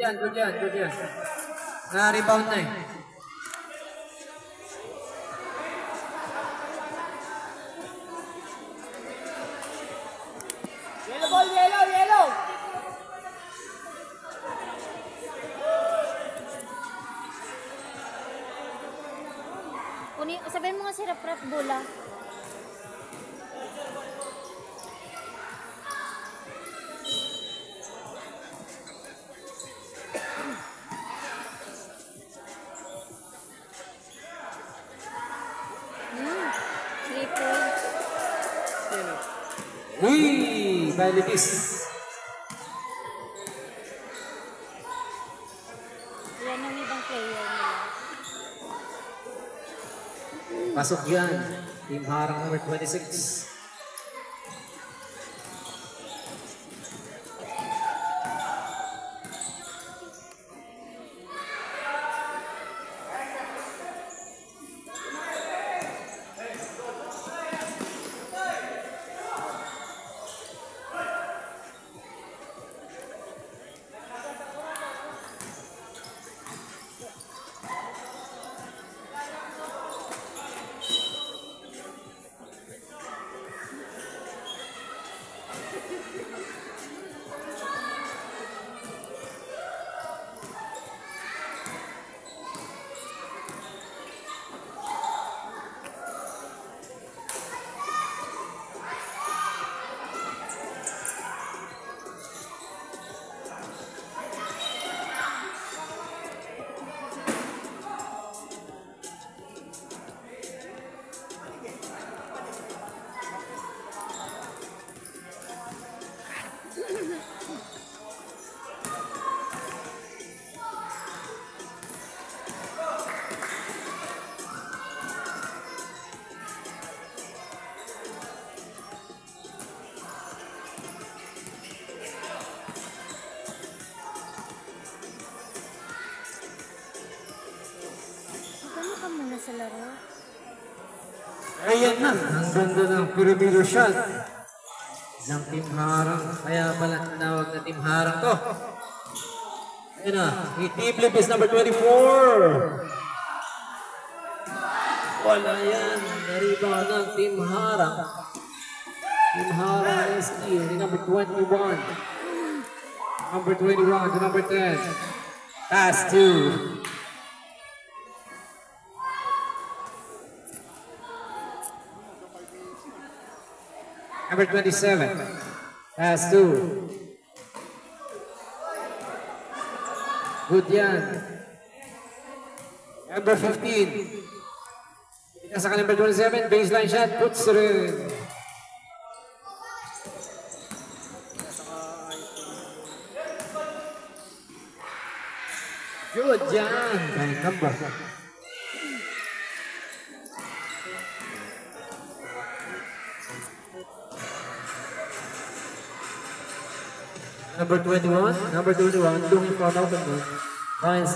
yan, good yan, good yan. Na-rebound na eh. Yellow ball, yellow, yellow! Sabihin mo nga si Rap-Rap bola. Uy! Validis. Yan ang ibang player nila. Pasok yan. Team Harang number 26. Sa laro. Ayan na, ang ganda ng perimeter shot ng Team Harang. Kaya pala tinawag na Team Harang to. Ayan na, Itiblip is number 24. Wala yan, nariba ng Team Harang. Team Harang is here, number 21. Number 21 to number 10. Pass 2. Number 27, pass 2. Good yan. Number 15. Nasa ka number 27, baseline shot, puts rin. Good yan. By number. Number 21, looking for an open goal. Finds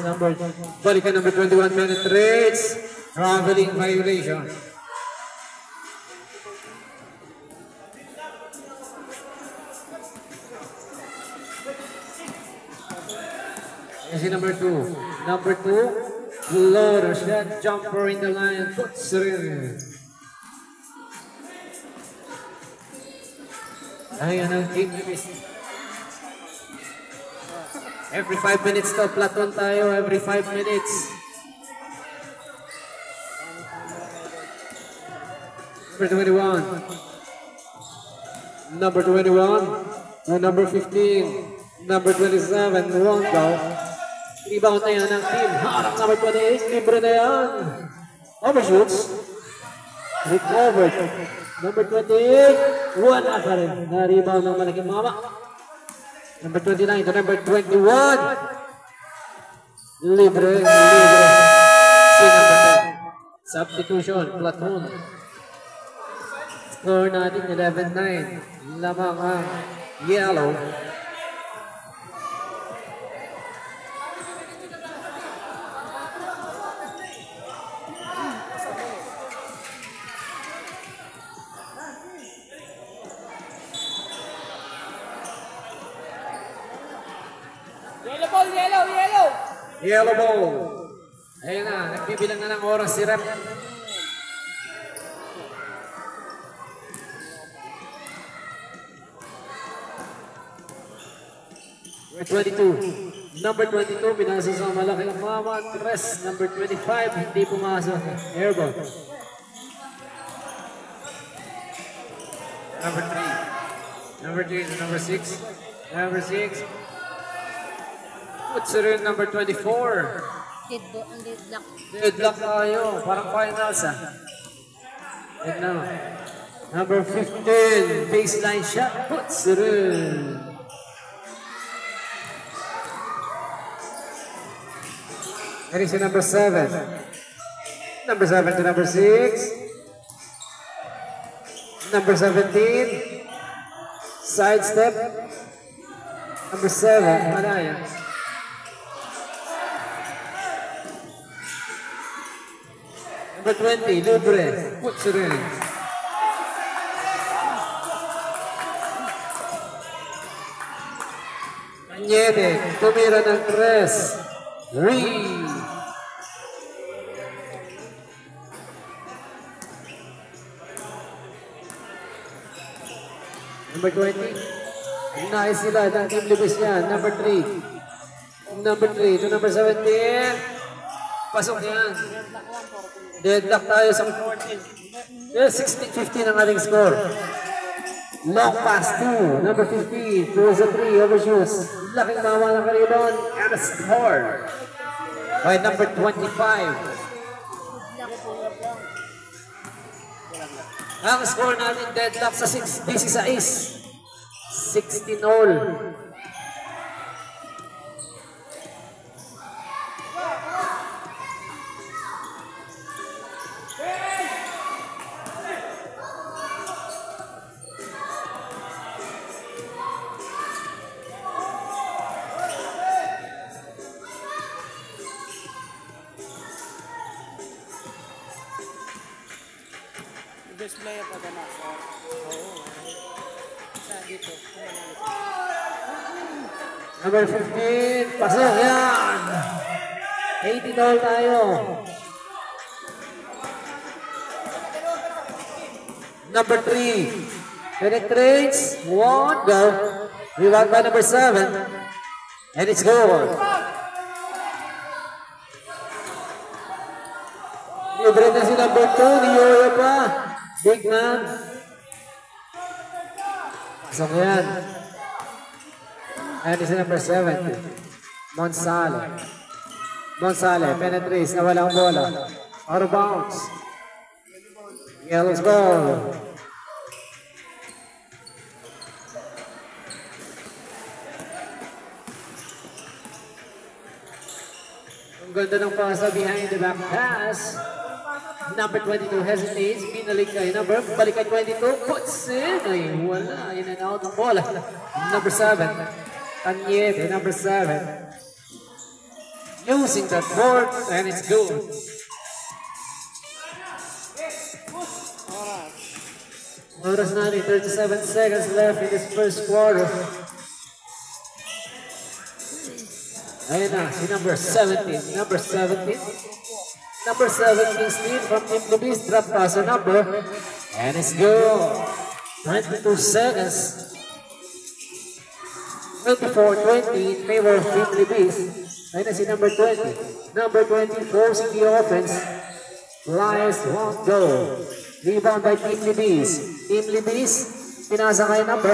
balikan number 21, penetrates, traveling violation. Kasi number 2, floater shot, jumper in the line, puts it in. Ayan ang team miss. Every 5 minutes to, platon tayo, every 5 minutes. Number 21. Number 21. Number 15. Number 27. Wrong goal. Rebound na yan ng team. Harang number 28. Libre na yan. Overshoots. Recovered. Number 28. Wala pa rin. Na-rebound ng malaking mama. Number 29 to number 21. Libre. Si number 10. Substitution. Platoon. Score natin 11-9. Lamang ang yellow. ball, yellow, yellow. Yellow ball. Ayun na, nagbibilang na ng oras si Rep. Number 22, pinasa sa malaki ng mama. Tres, number 25, hindi pumasok. Airball. Number 3. Number 3 to number 6. Number 6. Puts it in number 24. Deadlock. Deadlock tayo. Parang finals ah. And now, number 15, baseline shot. Puts it in. And it's number 7. Number 7 to number 6. Number 17. Sidestep. Number 7. Malaya. Number 20. Libre. Puts it in. Cañete. Tumira ng 3. Reed. Number 20. Nice sila ng team Lubis niya. Number 3. Number 3 to number 17. Pasok yan. Deadlock tayo sa 14. Yeah, 16-15 ang ating score. Long pass 2. Number 50. Throws a 3. Overshoots. Laking mama ng rebound. And a score. By number 25. Ang score natin deadlock sa 16 all. Display pa ba na? Dito. Number 15, pasok yan! 18 all tayo. Number 3, penetrates, 1, go. Rebound by number 7, and it's goal. Libre na si number 2, ni Yoyo pa. Big man. Pasok yan. And it's number 70. Monsale. Monsale, penetrates, nawala ang bola. Out of bounds. Yellow's ball. Ang ganda ng pasa behind the back pass. Number 22 hesitates, pinalik kay number, balikan 22, puts in, ay wala, in and out ng bola. Number 7, Cañete, number 7. Using that board, and it's good. Oras natin, 37 seconds left in this first quarter. Ayun na, si number 17. Number 17. Number 17 steal from Team Lubis. Drop pass on number. And it's good. 22 seconds. 24-20 in favor of Team Lubis. Ayun na si number 20. Number 20 forcing the offense. Flyers won't go. Rebound by Team Lubis. Team Lubis, pinasa kay number.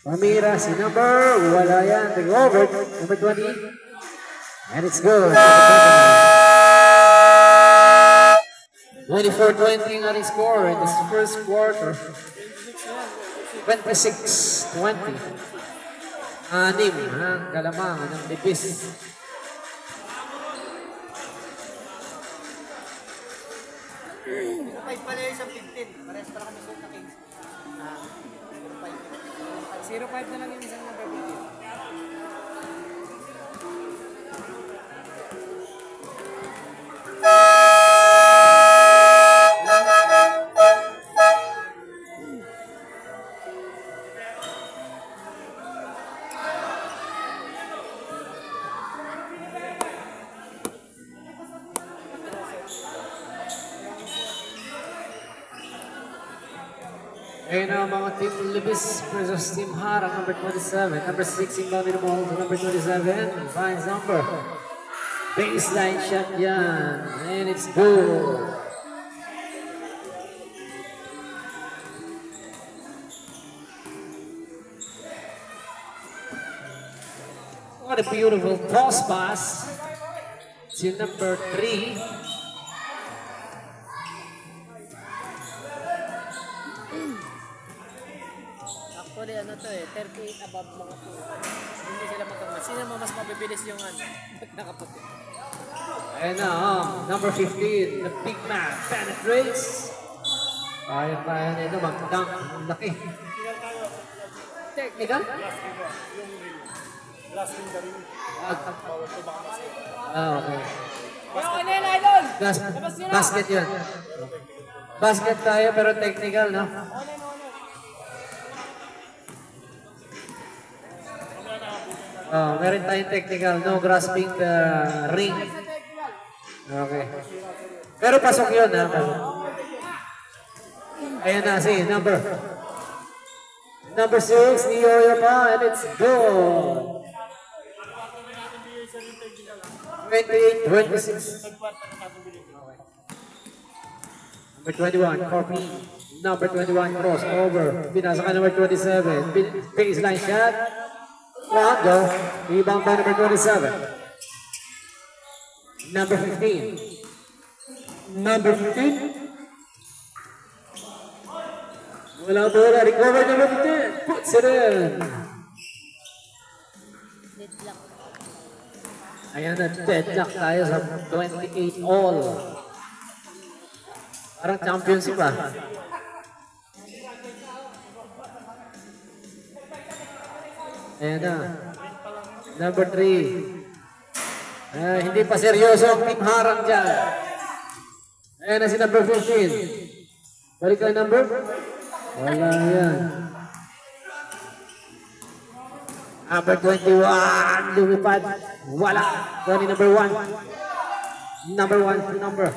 Umira si number. Wala yan. Take over. Number 20. And it's good. 24-20 ang ating score in this first quarter. 26-20. Anim ang kalamangan ng Lubis. Five pala yung isang 15. Pares pala kami suot na Kings. 0-5 na lang yung isang number 15. Ayun na mga Team Libis versus Team Harang, number 27. Number 6 inbound in the ball to number 27. Finds number. Baseline shot yan. And it's good. What a beautiful toss pass to number 3. Actually, ano to eh, 38 above mga to. Hindi sila magkama. Sino mo mas mabibilis yung ano? Nakaputi. And number 15, the big man penetrates. Kaya nito mag-dunk. Ang laki. Technical? Last ring the ring. Okay. Yung ano yun, idol? Basket yun. Basket tayo pero technical, no? Meron tayong technical. No grasping the ring. Okay. Pero pasok yun, ha? Ayan na, si number 6, ni Yoyo pa, and it's good. 28-26. Number 21, Corby. Number 21, crossover. Binasa ka number 27. Baseline shot. One, go. Rebound by number 27. Number 15. Number 15. Wala bola. Recover number 15. Puts it in. Deadlock. Ayan na, deadlock tayo sa 28 all. Parang championship ah. Ayan na. Number 3. Hindi pa seryoso ang Team Harang dyan. Ayan na si number 15. Balik ka number? Wala yan. Number 21, lumipad. Wala. Tony number 1. Number 1 to number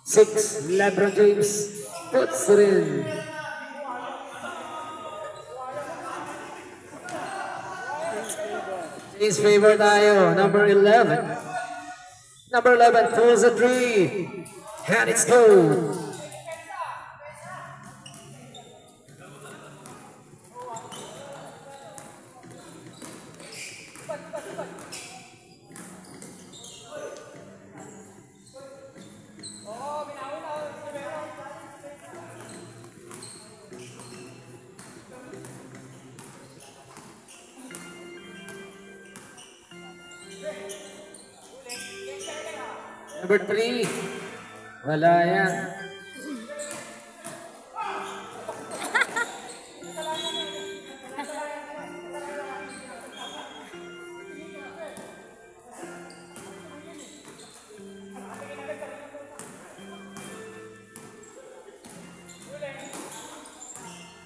6, LeBron James. Puts it in. His favor tayo. Number 11. Number 11 pulls a 3. And it's good. Number 3. Wala yan.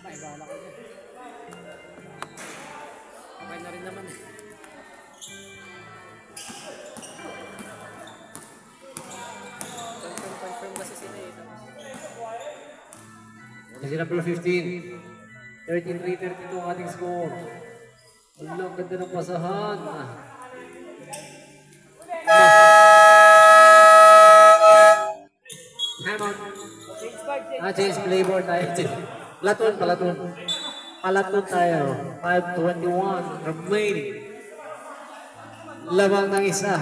Ay, bahala ko. Okay na rin naman. Confirm kasi sila eh. Kasi number 15. 33-32 ang ating score. Wala, ang ganda ng pasahan. Hamon. Change flavor tayo. Platoon. Platoon tayo. 5:21 remaining. Lamang ng isa.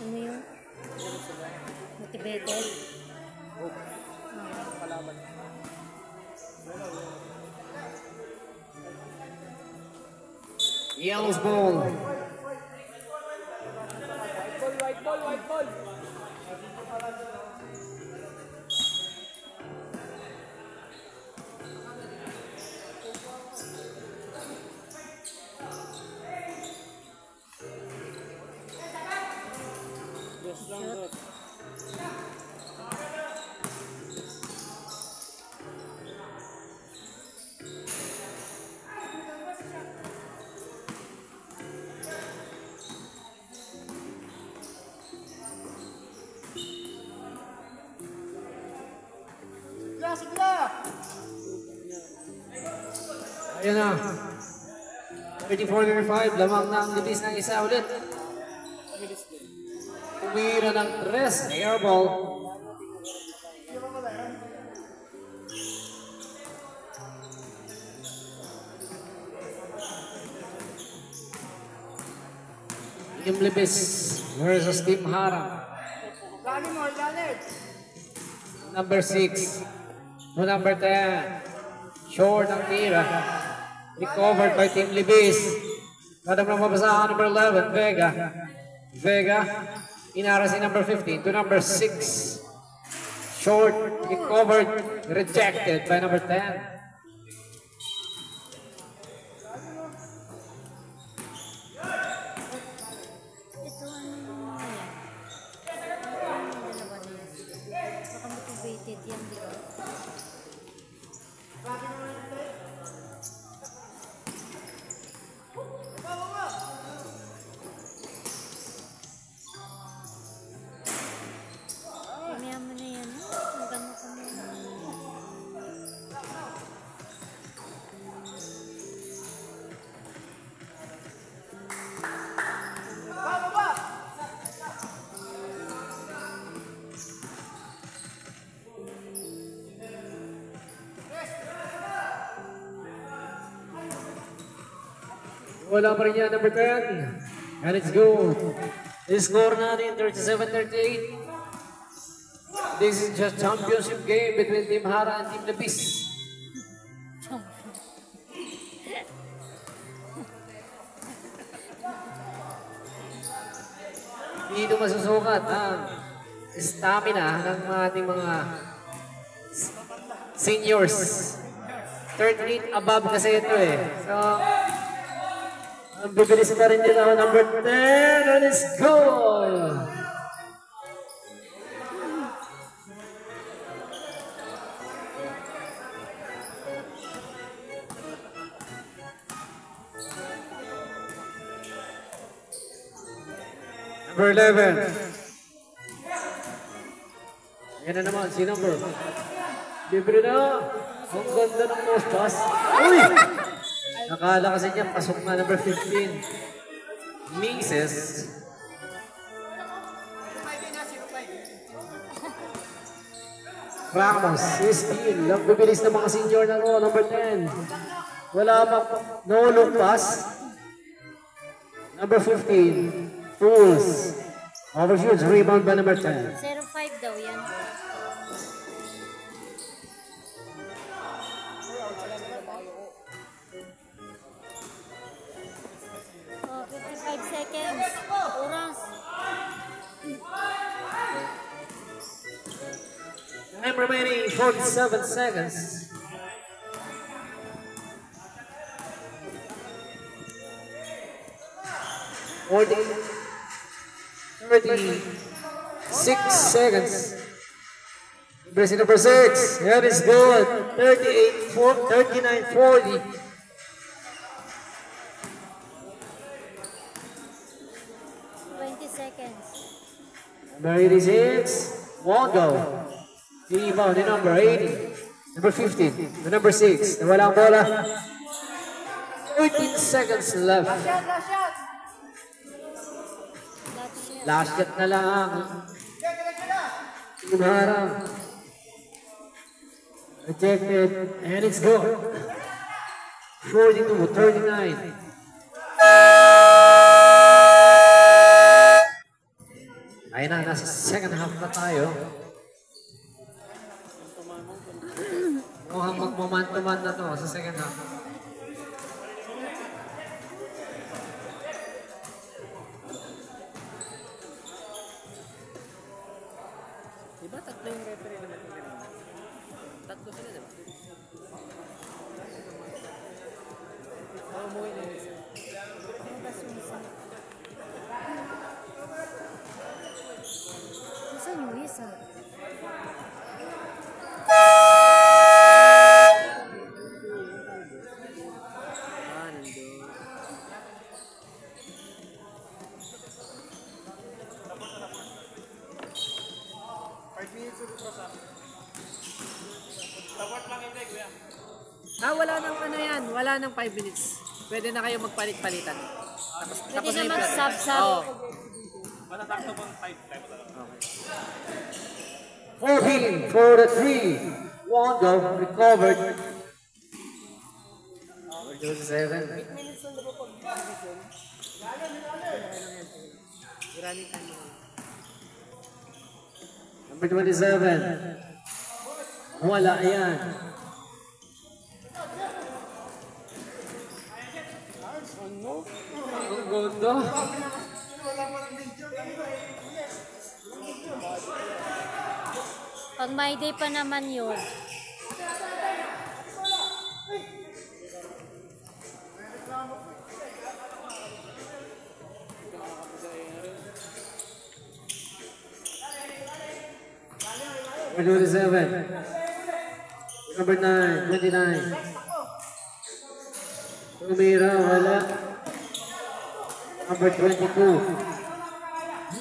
Ano yun? Motivated? Kalaban. Yellow's ball. White ball. Shoot. Ayan na. 34-35, lamang na ang libis ng isa ulit. Umira ng 3, air ball. Team Libis versus Team Harang. Number 6 to number 10. Short ang tira. Recovered by Team Libis. Kada mo mabasahan number 11, Vega. Vega, inara si number 15 to number 6. Short, recovered, rejected by number 10. Ito ano yan? Ito yung dalawa na yan. Baka motivated yan, di ba? Mamaya mo na yan, no? Magano ka muna. Wala pa rin yan, number 10. And it's good. Score natin, 37-38. This is just championship game between Team Hara and Team Libis. Dito masusukat ang stamina ng ating mga seniors. 38 above kasi ito eh. So, ang bibilis na rin dito ako, number 10, and it's goal! Number 11. Yan na naman, si number. Libre na. Ang ganda ng post pass. Uy! Nakala kasi niya, pasok na number 15. Mises. Ramos, steal. Ang bibilis ng mga senior na row, number 10. Wala pa, no look pass. Number 15. Fools. Overshoots, rebound by number 10. 0-5 daw yan. Oh, 55 seconds. Oras. Time remaining 47 seconds. Forty, 36 seconds. Embracing number 6. That is good. 39-40. 20 seconds. Number 86. Won't go. Rebound ni number 80. Number 15. The number 6. Nawala ang bola. 13 seconds left. Last shot na lang. Team Harang. Rejected. And it's good. 42-39. Ayun na, nasa second half na tayo. Mukhang magmaman-tuman na to sa second half. Diba tatlo yung referee naman yung kanina? Tatlo sila, diba? Umuwi na yung isa. Yung basong isa. Saan yung isa? Nandun. Wala nang ano yan. Wala nang 5 minutes. Pwede na kayo magpalit-palitan. Pwede na yung plan. mag-sub-sub. Oo. 14 for the 3. One go, recovered. 7. Running time mo. Number 27. Wala yan. Ang ganda. Pag my day pa naman yun. Number 27. Number 9, 29. Tumira, wala. Number 22.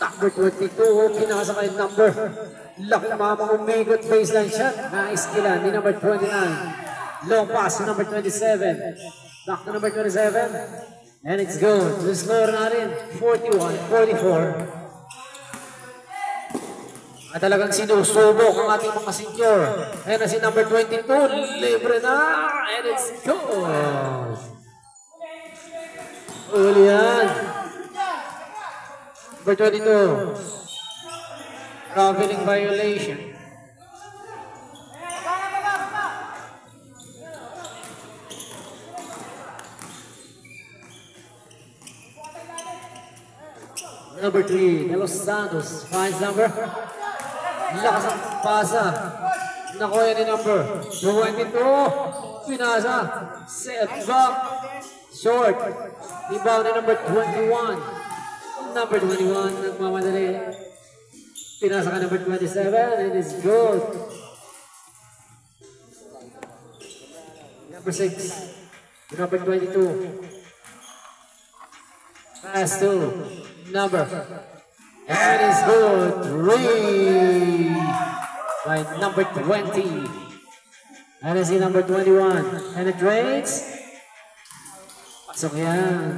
Number 22, pinakasakay number. Laki mama umikot baseline shot. Nice kila ni number 29. Long pass to number 27. Back to number 27. And it's good. The score na rin, 41-44. At talagang sinusubok ang ating mga senior. Ayan na si number 22. Libre na. And it's good. Uli yan. Number 22. Traveling violation. Number 3, De Los Santos finds number. Lakas ang pasa. Nakuha ni number 22. Pinasa. Set back. Short. Rebound ni number 21. Number 21. Nagmamadali. Pinasa ka number 27. It is good. Number 6. Number 22. Pass to number. And it's good. 3 by number 20. And I see number 21. Penetrates. Pasok yan.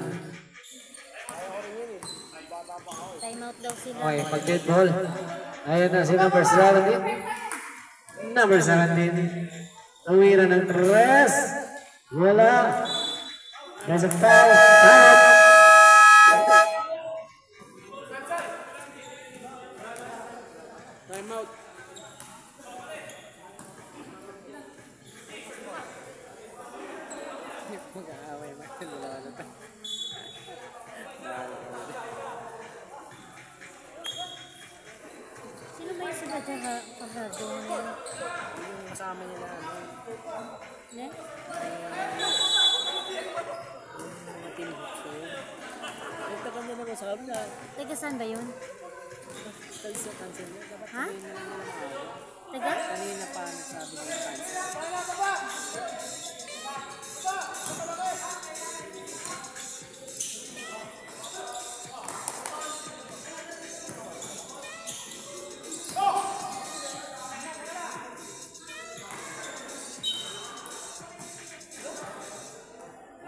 Time out daw sila. Okay, pag dead ball. Ayan na si number 17. Number 17. Tumira ng 3. Wala. There's a foul. Time out. Time out. Mag-aaway ba? Lalo pa. Sino ba yung sila dyan pagkado? Yung kasama nila, ano, Ne? mga team hooks. Nagtapan nila ko sa kabila. Taga saan ba yun? Cancel niya. Dapat Ha? sabihin na lang nila maaga. Taga? Kanina pa nagsabi ng cancel.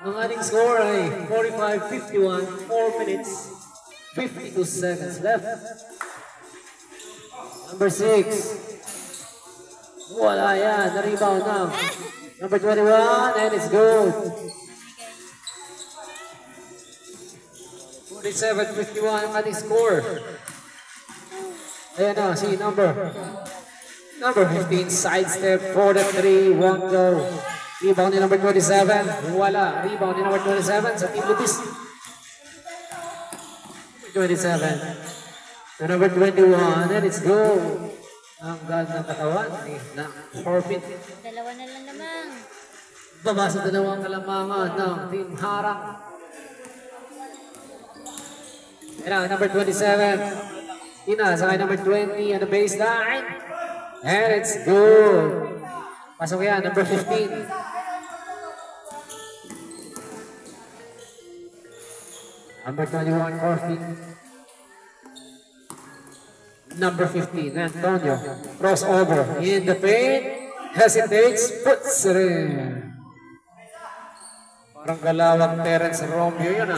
Ang ating score ay 45-51, 4 minutes, 52 seconds left. Number 6. Wala yan. Na-rebound na. Number 21, and it's good. 47-51 ang ating score. Ayan na, si number 15, sidestep for the 3, won't go. Rebound ni number 27, wala. Rebound ni number 27 sa Team Lupis. 27. To number 21, and it's go. Ang gag ng katawan na forfeit. Dalawa na lang naman. Baba sa dalawang kalamangan ng Team Harang. And now, number 27. Ina, sakay number 20 on the baseline. And it's good. Pasok yan, number 15. Number 21, Corfi. Number 15, Antonio. Crossover in the paint. Hesitates, puts it in. Parang galawang Terence Romeo yun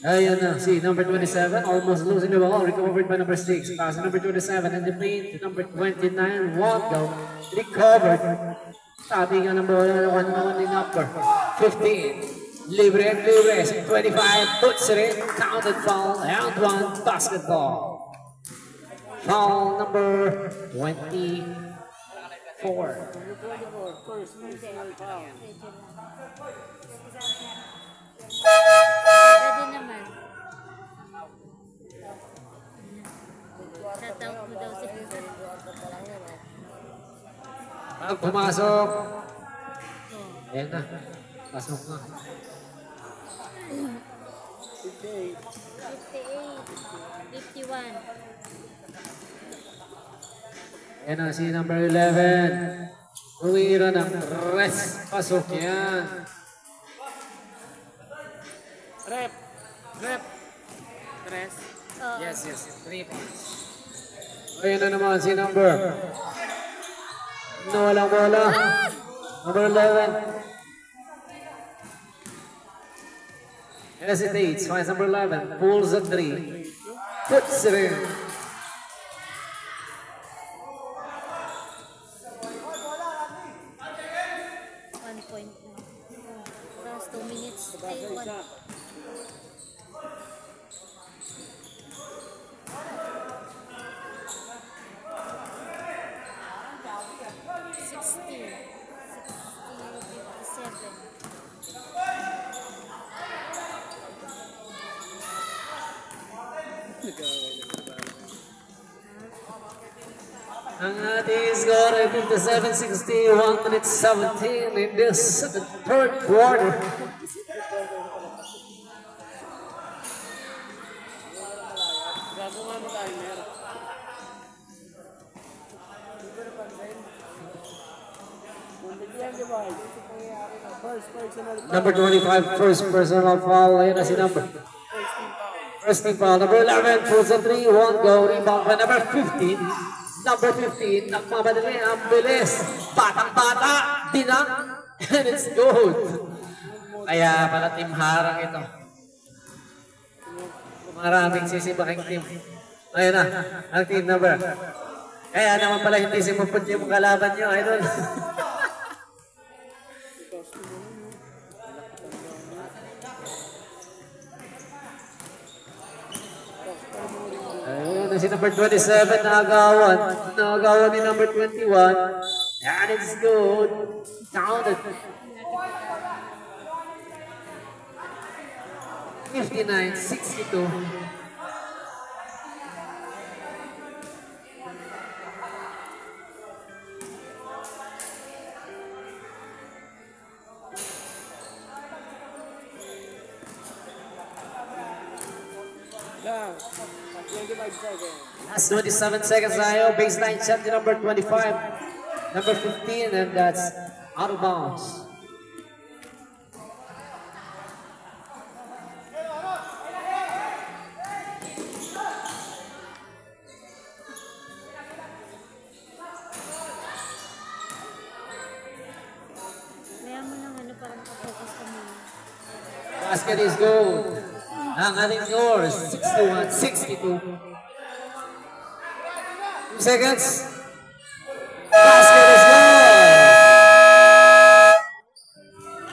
Ayan na, see, number 27, almost losing the ball, recovered by number 6. Pass number 27 in the paint, number 29, won't go, recovered. Sabi nga ng bola, one in number 15. Libre and libre, 25, puts it in, counted foul, and one, basketball. Foul number 24. Pwede naman. Tatawag mo daw si Peter. Pag pumasok. Ayan na. Pasok na. 58, 51. Ayan na si number 11. Uwira ng rest. Pasok yan. Rep. Tres. Oo. Yes. 3 points. Ayan na naman si number. Nawalang bola. Number 11. Hesitates. Finds number 11. Pulls a 3. Puts it in. Last 2 minutes. Ay, 1. 57. Ang ating score ay 57-60, 1 minute 17 in this third quarter. Number 25, first personal foul. Ayan na si number. First team foul. Number 11, pulls a 3, won't go. Rebound by number 15. Number 15, nagmamadali ang bilis. Batang-bata, dinang, and it's good. Kaya pala team harang ito. Maraming sisibaking team. Ayun na, ang team number. Kaya naman pala hindi simupot yung kalaban nyo, idol. Ayun, si number 27 nakagawan. Nakagawan ni number 21. And it's good. Counted. 59-62. Last 27 seconds tayo. Baseline shot to number 25. Number 15, and that's out of bounds. Kaya mo lang para makafocus ka muna. Basket is good. Ang ating score, 61-62. 2 seconds. Basket is good.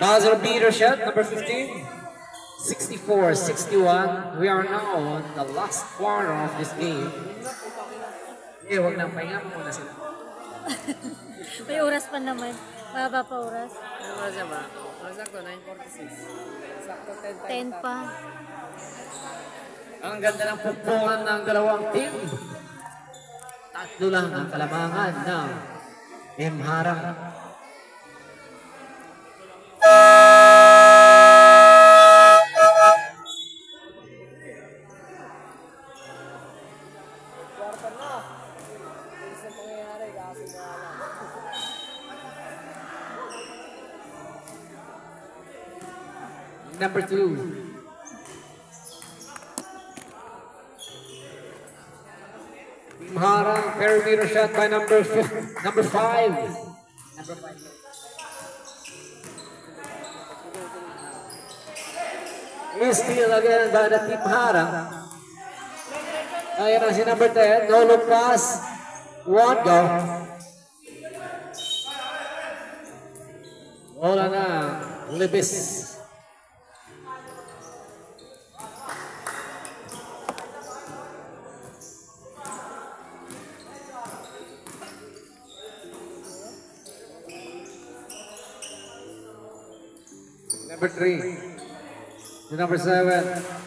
Buzzer beater shot, number 15. 64-61. We are now on the last quarter of this game. Huwag nang pahinga mo muna sila. May oras pa naman. Baba pa oras. Ano ba siya ba? Sakto, 9:46. Sakto, 10 pa. Ang ganda ng pugpungan ng dalawang team. Tatlo lang ang kalamangan ng Team Harang. number 2. Team Harang, perimeter shot by number 5. Number 5. Is steal again by the Team Harang. Ayan na si number 10. No look pass. One go. Wala na. Libis. Number 3. To number 7.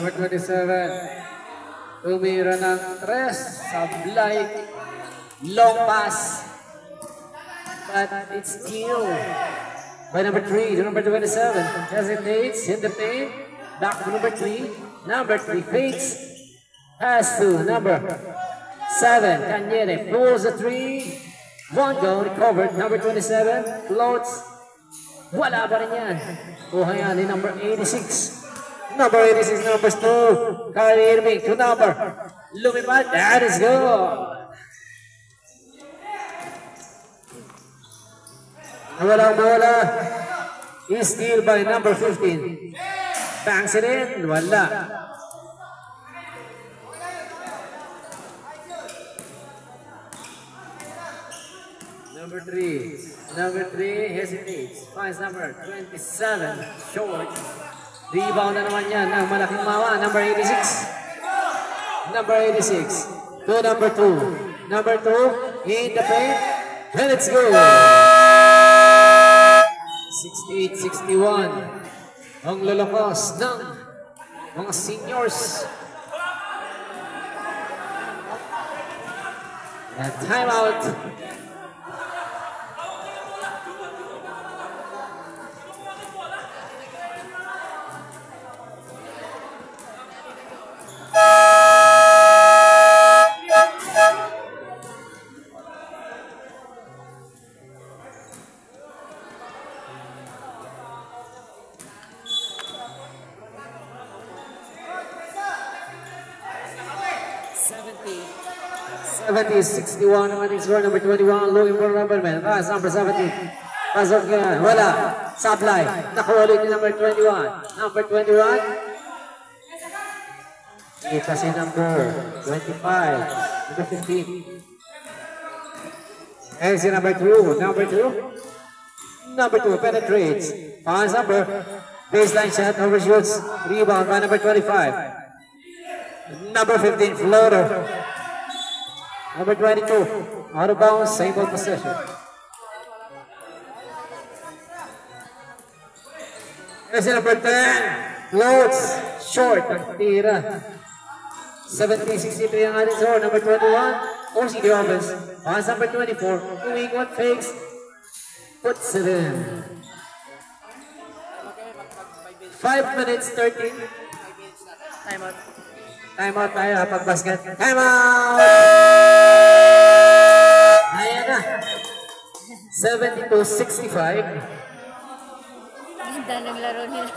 Number 27. Tumira ng 3. Sablay. Long pass. But it's still by number 3 to number 27. Hesitates in the paint. Back to number 3. Number 3 fakes. Pass to number 7. Cañete pulls the 3. One go. Recovered. Number 27. Floats. Wala pa rin yan. Kuha yan ni number 86. Number 86, number 2. Kyrie Irving to number. Lumipad. That is good. Walang bola. Is steal by number 15. Bangs it in. Wala. Number 3. Number 3 hesitates. Finds number 27. Short. Rebound na naman yan ng malaking mawa. Number 86. Number 86. To number 2. Number 2 in the paint. And it's good. 68-61. Ang lalakas ng mga seniors. And timeout. Is 61 naman yung score, number 21, looking for number man. Pass, number 17. Pasok yan. Wala. Sablay. Nakuha ulit yung number 21. Number 21. Ito si number 25. Number 15. And si number 2. Number 2. Number 2 penetrates. Pass number. Baseline shot, overshoots. Rebound by number 25. Number 15, floater. Number 22, out of bounds, same ball possession. There's number 10, floats, short, ang tira. 70-63 ang ating score. Number 21, Orsi the offense. Pass number 24, doing what fakes, puts it in. 5 minutes, 13. Timeout. Timeout tayo pag basket. Timeout! Ayan na. 72-65. Ganda ng laro nila.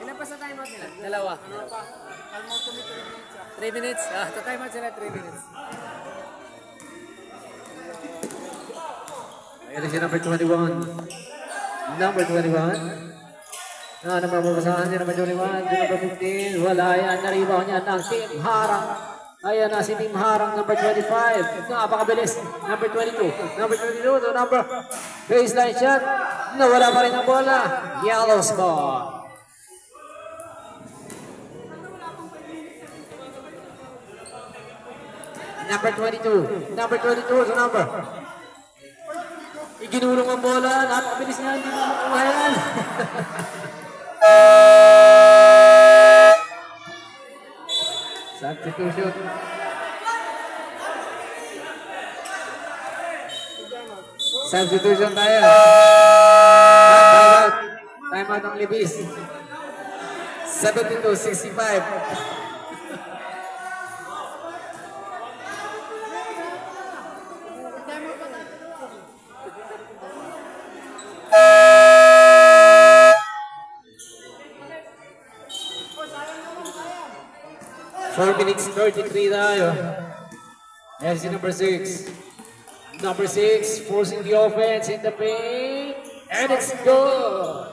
Ilan pa sa timeout nila? Dalawa. 3 minutes. To timeout sila 3 minutes. Ayan si number 21. Number 21. Ano mababasahan si number 21? Number 15. Wala yan. Naribaw niya ng Team Harang. Ayan na si Team Harang, number 25. Napakabilis. Number 22. Number 22 to number. Baseline shot. Nawala pa rin ang bola. Yellow spot. Number 22. Number 22 to number. Iginulong ang bola. Napakabilis niya. Hindi mo makuha yan. Substitution. Substitution tayo. Time out ng Libis. 72-65. Four minutes 33 tayo. FC number 6. Number 6 forcing the offense in the paint. And it's good.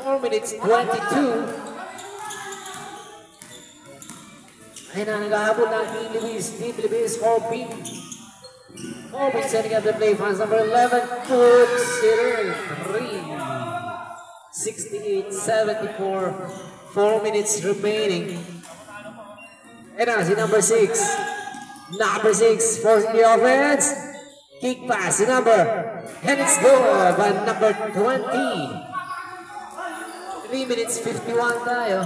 4 minutes 22. Ayun na, nag-aabot ng Team Libis. Team Libis, 4-pin. 4-pin setting up the play. Fans number 11. Good sitter. 3. 68-74. 4 minutes remaining. Ayun na, si number 6. Number 6 forcing the offense. Kick pass si number. And it's good by number 20. 3 minutes 51 tayo.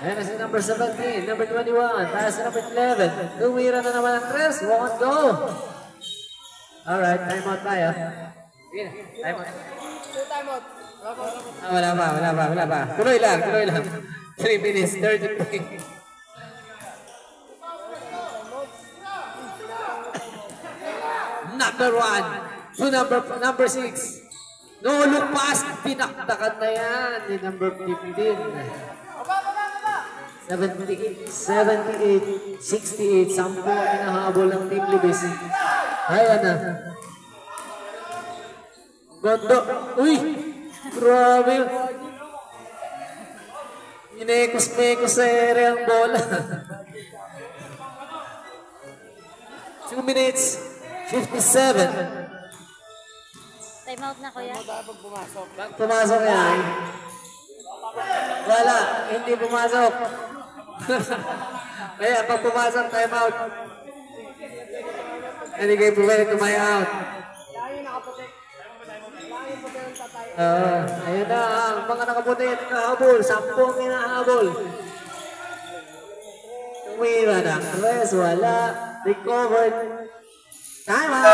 Ayan na si number 17, number 21, tayo si number 11. Tumira na naman ang 3, won't go. Alright, time out tayo. Sige na, time out. Time out. Wala pa. Tuloy lang. 3 minutes 33. Number 1 to number 6. No look pass. Pinaktakan na yan ni number 15. 78, 68. 10 ang hinahabol ng Team Libis. Ayan na. Gondo. Uy! Grabe. Inekos-mekos sa ere ang bola. 2 minutes 57. Time out na, kuya. Pag pumasok yan, wala, hindi pumasok. Kaya pag pumasok, time out. Hindi kayo pwede tumay out. Ayun na, ang mga nakaputi at nakahabol, 10 ang hinahabol. Tumira na, rest, wala, recovered. Time out!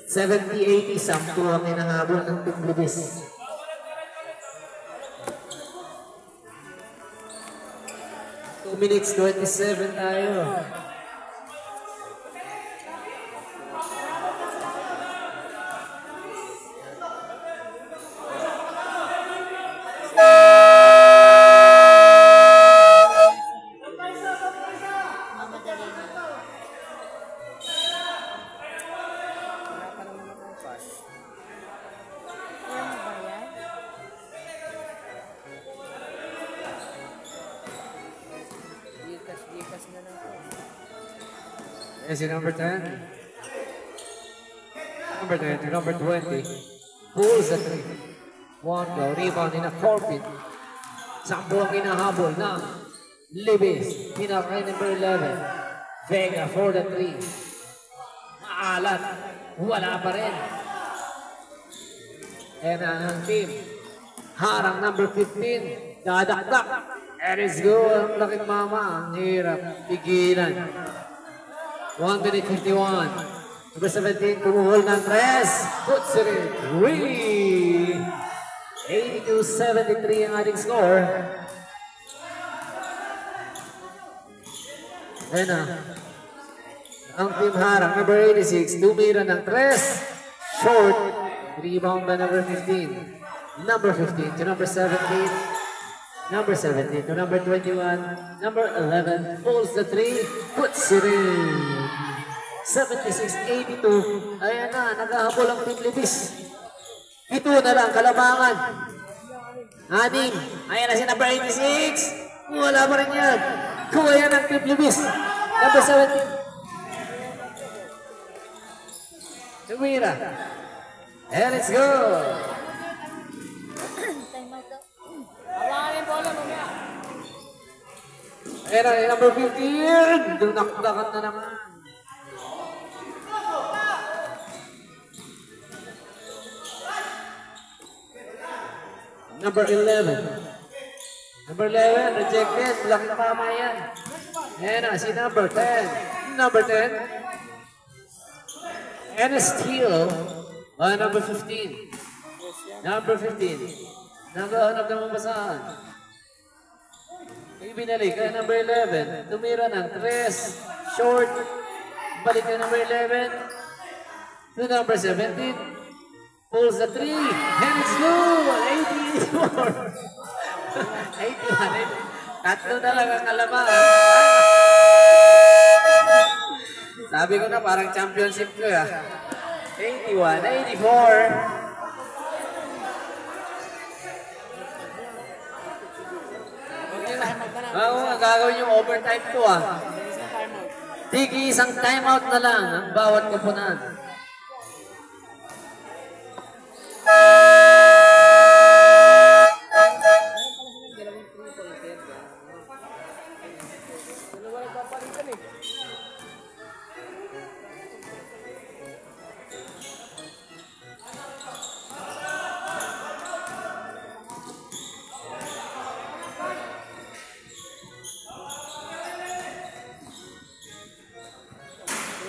70-80, 10 ang hinahabol ng Team Libis. Two minutes 27 tayo. Is it number 10? Number 10 to number 20. Pulls the 3. One go. Rebound in a 4-pin. 10 ang hinahabol ng Libis. Pinakay number 11. Vega for the 3. Maalat. Wala pa rin. And ang team. Harang number 15. Dadakdak. And it's good. Ang laking mama. Ang hirap. Pigilan. 1 minute 51. Number 17, pumuhol ng 3. Puts it in. 82-73 ang ating score. Ayan na. Ang team harang, number 86, tumira ng 3. Short. Rebound by number 15. Number 15 to number 17. Number 17 to number 21. Number 11 pulls the 3. Puts it in. 76-82. Ayan na, naghahabol ang Team Libis. Ito na lang, kalamangan. Anim. Ayan na si number 86. Wala pa rin yan. Kuha yan ang Team Libis. Number 17. Tumira. And let's go. Time out daw. Hawakan yung bola mamaya. Ayan na, number 15. Dunakdakan na naman. Number 11. Number 11, rejected. Laki na kama yan. Ayan na, si number 10. Number 10. And a steal by number 15. Number 15. Naghahanap ng mabasahan. Ibinalik kay number 11. Tumira ng 3. Short. Balik kay number 11. To number 17. Pulls the 3. And it's good. 84. 81. Tatlo na lang ang kalaban. Sabi ko na parang championship ko ya. 81, 84. Oo, gagawin yung overtime to ah. Tigi isang timeout na lang ang bawat kupunan.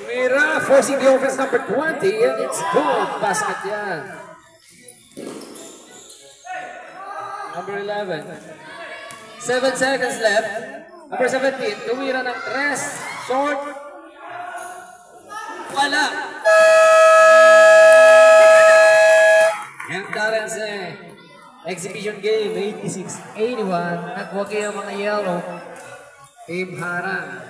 Mira, forcing the offense number 20, and it's good. Basket yan. Number 11. 7 seconds left. Number 17, tumira ng 3. Short. Wala. And Clarence, exhibition game, 86-81. Nagwagi ang mga yellow. Team Harang.